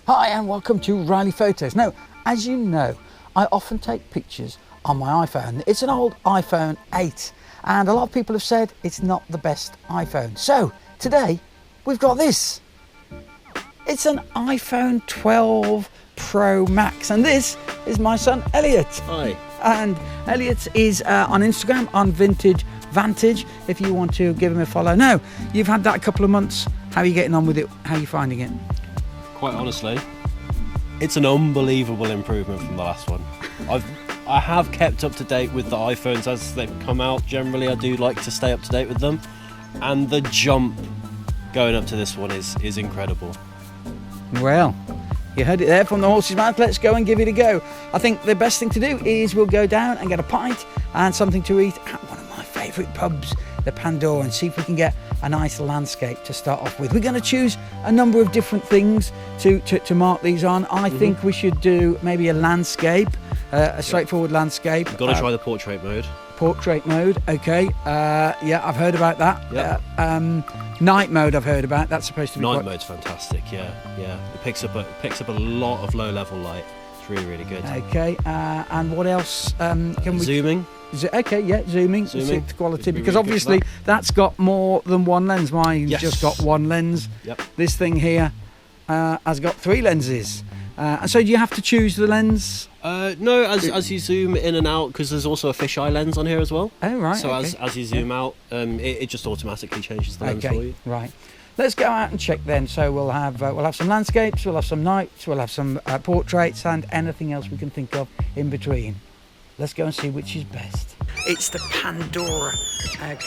Hi and welcome to Riley Photos. Now, as you know, I often take pictures on my iPhone. It's an old iPhone 8 and a lot of people have said it's not the best iPhone. So today we've got this. It's an iPhone 12 Pro Max and this is my son Elliot. Hi. And Elliot is on Instagram on Vintage Vantage if you want to give him a follow. Now, you've had that a couple of months. How are you getting on with it? How are you finding it? Quite honestly, it's an unbelievable improvement from the last one. I have kept up to date with the iPhones as they've come out. Generally, I do like to stay up to date with them, and the jump going up to this one is incredible. Well, you heard it there from the horse's mouth. Let's go and give it a go. I think the best thing to do is we'll go down and get a pint and something to eat at one of my favourite pubs, the Pandora, and see if we can get a nice landscape to start off with. We're going to choose a number of different things to mark these on. I think we should do maybe a landscape, a straightforward landscape. You've got to try the portrait mode. Portrait mode, okay. Yeah, I've heard about that. Yep. Night mode I've heard about. That's supposed to be Night mode's fantastic, yeah. It picks up a lot of low level light. It's really good. Okay, and what else can we... Zooming. Okay, yeah, zooming. Quality, because really obviously that's got more than one lens. Mine's just got one lens. Yep. This thing here has got three lenses. And so do you have to choose the lens? No, as you zoom in and out, because there's also a fisheye lens on here as well. Oh, right. So okay. as you zoom out, it just automatically changes the lens for you. Right. Let's go out and check then. So we'll have some landscapes, we'll have some nights, we'll have some portraits, and anything else we can think of in between. Let's go and see which is best. It's the Pandora,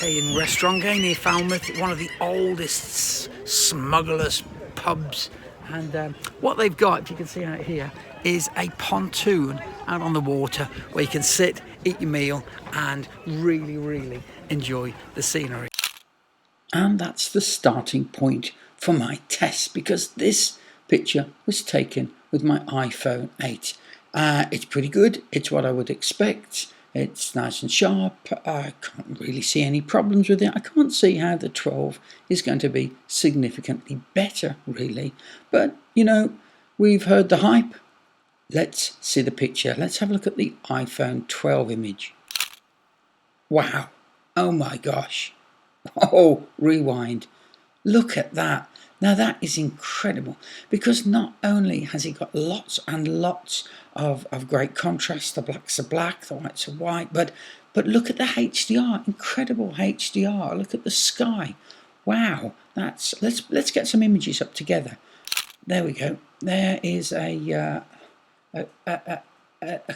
in restaurant near Falmouth, one of the oldest smugglers pubs. And what they've got, if you can see out here, is a pontoon out on the water where you can sit, eat your meal, and really enjoy the scenery. And that's the starting point for my test, because this picture was taken with my iPhone 8. It's pretty good. It's what I would expect. It's nice and sharp. I can't really see any problems with it. I can't see how the 12 is going to be significantly better, really. But, you know, we've heard the hype. Let's see the picture. Let's have a look at the iPhone 12 image. Wow. Oh my gosh. Oh, rewind. Look at that. Now that is incredible, because not only has it got lots and lots of great contrast, the blacks are black, the whites are white, but look at the HDR, incredible HDR. Look at the sky. Wow, let's get some images up together. There we go. There is a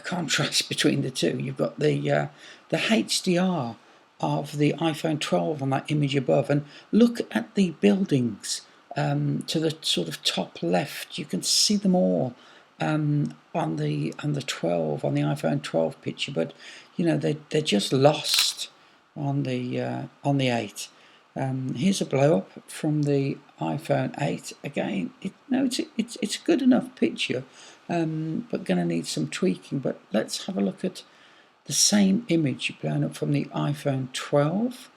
contrast between the two. You've got the HDR of the iPhone 12 on that image above, and look at the buildings. To the sort of top left, you can see them all on the 12, on the iPhone 12 picture, but you know they're just lost on the 8. Here's a blow up from the iPhone 8. Again, it's a good enough picture, but going to need some tweaking. But let's have a look at the same image blown up from the iPhone 12.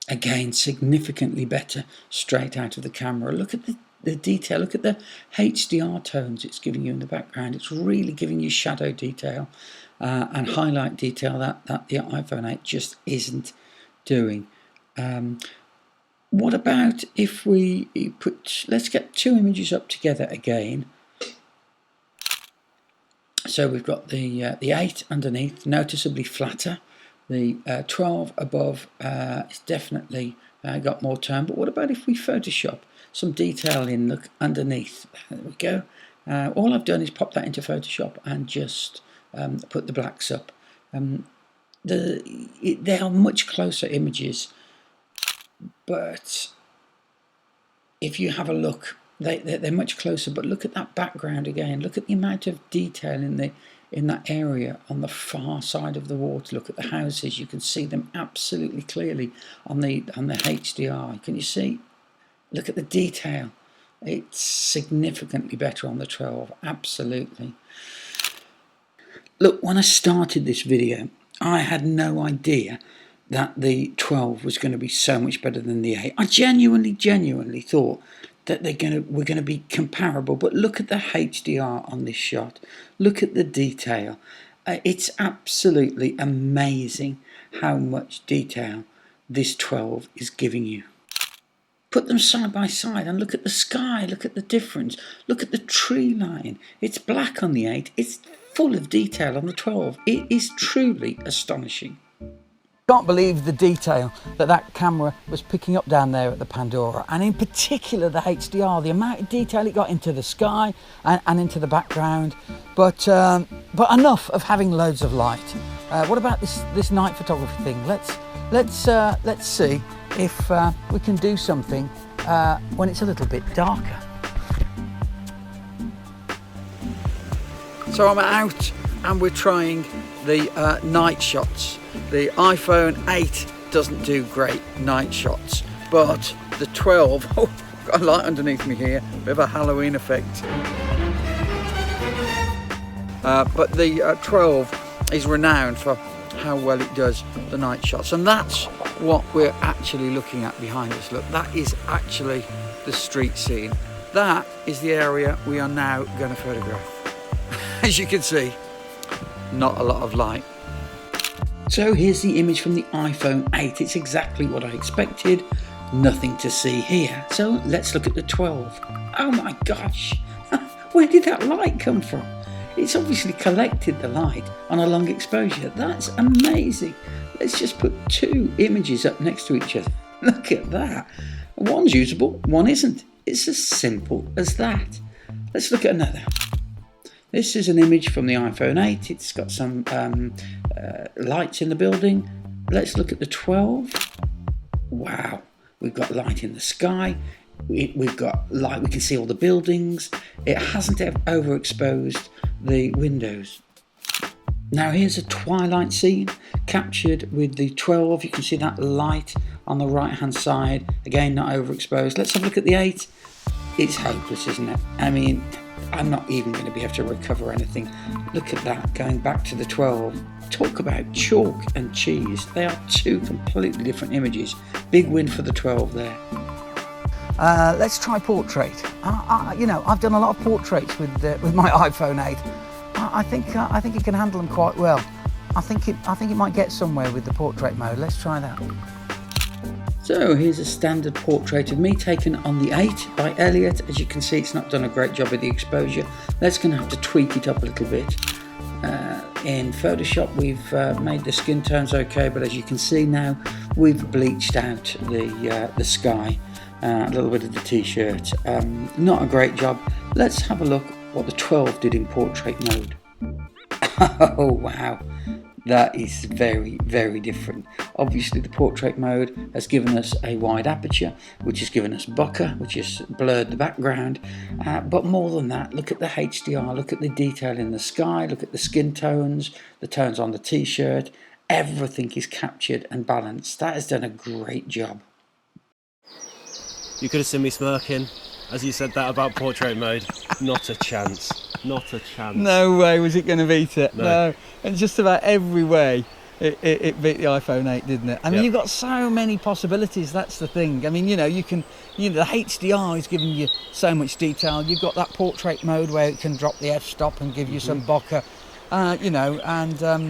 Again, significantly better straight out of the camera. Look at the detail. Look at the HDR tones it's giving you in the background. It's really giving you shadow detail and highlight detail that the iPhone 8 just isn't doing. What about if we let's get two images up together again. So we've got the 8 underneath, noticeably flatter. The 12 above is definitely got more tone. But what about if we Photoshop some detail in? Look underneath. There we go. All I've done is pop that into Photoshop and just put the blacks up. They are much closer images, but if you have a look, they're much closer. But look at that background again. Look at the amount of detail in that area on the far side of the water. Look at the houses. You can see them absolutely clearly on the HDR. Can you see? Look at the detail. It's significantly better on the 12. Absolutely. Look, when I started this video, I had no idea that the 12 was going to be so much better than the 8. I genuinely thought that we're gonna be comparable. But look at the HDR on this shot. Look at the detail. It's absolutely amazing how much detail this 12 is giving you. Put them side by side and look at the sky, look at the difference, look at the tree line. It's black on the 8, it's full of detail on the 12. It is truly astonishing. Can't believe the detail that camera was picking up down there at the Pandora, and in particular the HDR, the amount of detail it got into the sky and into the background. But enough of having loads of light. What about this night photography thing? Let's see if we can do something when it's a little bit darker. So I'm out and we're trying the night shots. The iPhone 8 doesn't do great night shots, but the 12, got a light underneath me here, bit of a Halloween effect. But the 12 is renowned for how well it does the night shots, and that's what we're actually looking at behind us. Look, that is actually the street scene. That is the area we are now going to photograph. As you can see, not a lot of light. So here's the image from the iPhone 8. It's exactly what I expected. Nothing to see here. So let's look at the 12. Oh my gosh, where did that light come from? It's obviously collected the light on a long exposure. That's amazing. Let's just put two images up next to each other. Look at that. One's usable, one isn't. It's as simple as that. Let's look at another. This is an image from the iPhone 8. It's got some lights in the building. Let's look at the 12. Wow, we've got light in the sky. We've got light, we can see all the buildings. It hasn't overexposed the windows. Now here's a twilight scene captured with the 12. You can see that light on the right hand side. Again, not overexposed. Let's have a look at the 8. It's hopeless, isn't it? I mean, I'm not even going to be able to recover anything. Look at that, going back to the 12. Talk about chalk and cheese. They are two completely different images. Big win for the 12 there. Let's try portrait. I've done a lot of portraits with my iPhone 8. I think it can handle them quite well. I think it might get somewhere with the portrait mode. Let's try that. So here's a standard portrait of me taken on the 8 by Elliot. As you can see, it's not done a great job with the exposure. That's going to have to tweak it up a little bit. In Photoshop, we've made the skin tones okay, but as you can see now, we've bleached out the sky. A little bit of the t-shirt. Not a great job. Let's have a look what the 12 did in portrait mode. Oh wow, that is very, very different. Obviously the portrait mode has given us a wide aperture, which has given us bokeh, which has blurred the background. But more than that, look at the HDR, look at the detail in the sky, look at the skin tones, the tones on the t-shirt. Everything is captured and balanced. That has done a great job. You could have seen me smirking as you said that about portrait mode. Not a chance. Not a chance. No way was it going to beat it. No. And just about every way it beat the iPhone 8, didn't it? I mean, You've got so many possibilities. That's the thing. I mean, the HDR is giving you so much detail. You've got that portrait mode where it can drop the f-stop and give you some bokeh.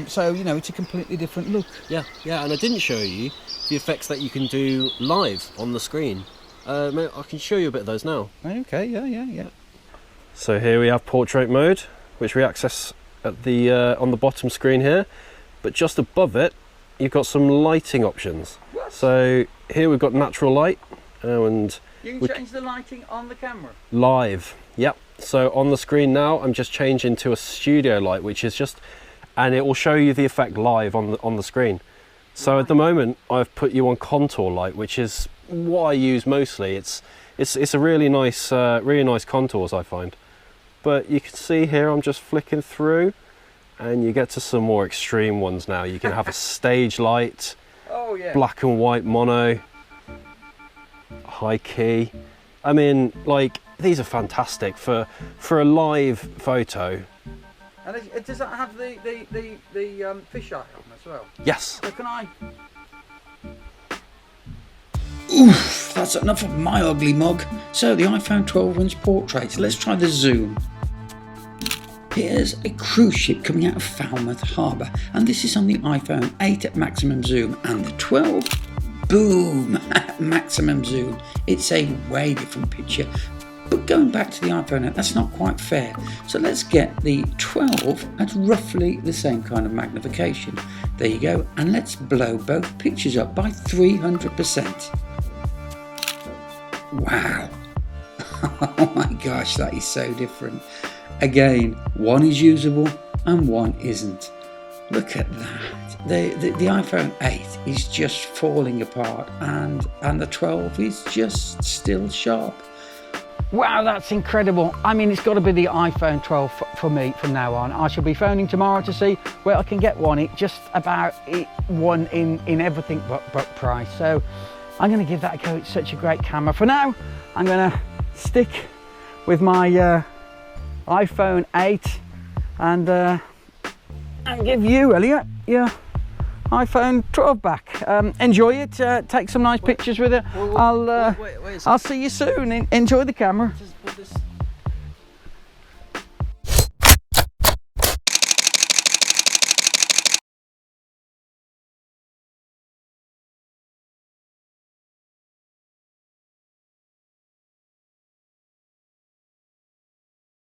So it's a completely different look. Yeah, and I didn't show you the effects that you can do live on the screen. I can show you a bit of those now. Okay, yeah. So here we have portrait mode, which we access at the on the bottom screen here. But just above it, you've got some lighting options. What? So here we've got natural light, and you can change the lighting on the camera. Live, yep. So on the screen now, I'm just changing to a studio light, which is just, and it will show you the effect live on the screen. So at the moment, I've put you on contour light, which is what I use mostly. It's a really nice contours, I find. But you can see here, I'm just flicking through, and you get to some more extreme ones now. You can have a stage light, black and white mono, high key. I mean, like, these are fantastic for a live photo. And does that have the fisheye on as well? Yes. So can I? Oof, that's enough of my ugly mug. So the iPhone 12 runs portraits. Let's try the zoom. Here's a cruise ship coming out of Falmouth Harbour, and this is on the iPhone 8 at maximum zoom, and the 12, boom, at maximum zoom. It's a way different picture. But going back to the iPhone 8, that's not quite fair. So let's get the 12 at roughly the same kind of magnification. There you go, and let's blow both pictures up by 300%. Wow. Oh my gosh, that is so different. Again, one is usable and one isn't. Look at that. The iPhone 8 is just falling apart, and the 12 is just still sharp. Wow, that's incredible. I mean, it's got to be the iPhone 12 for me from now on. I shall be phoning tomorrow to see where I can get one. It just about one in everything but price. So I'm going to give that a go. It's such a great camera. For now, I'm going to stick with my iPhone 8 and give you, Elliot, your iPhone 12 back. Enjoy it, take some nice pictures with it. I'll see you soon. Enjoy the camera.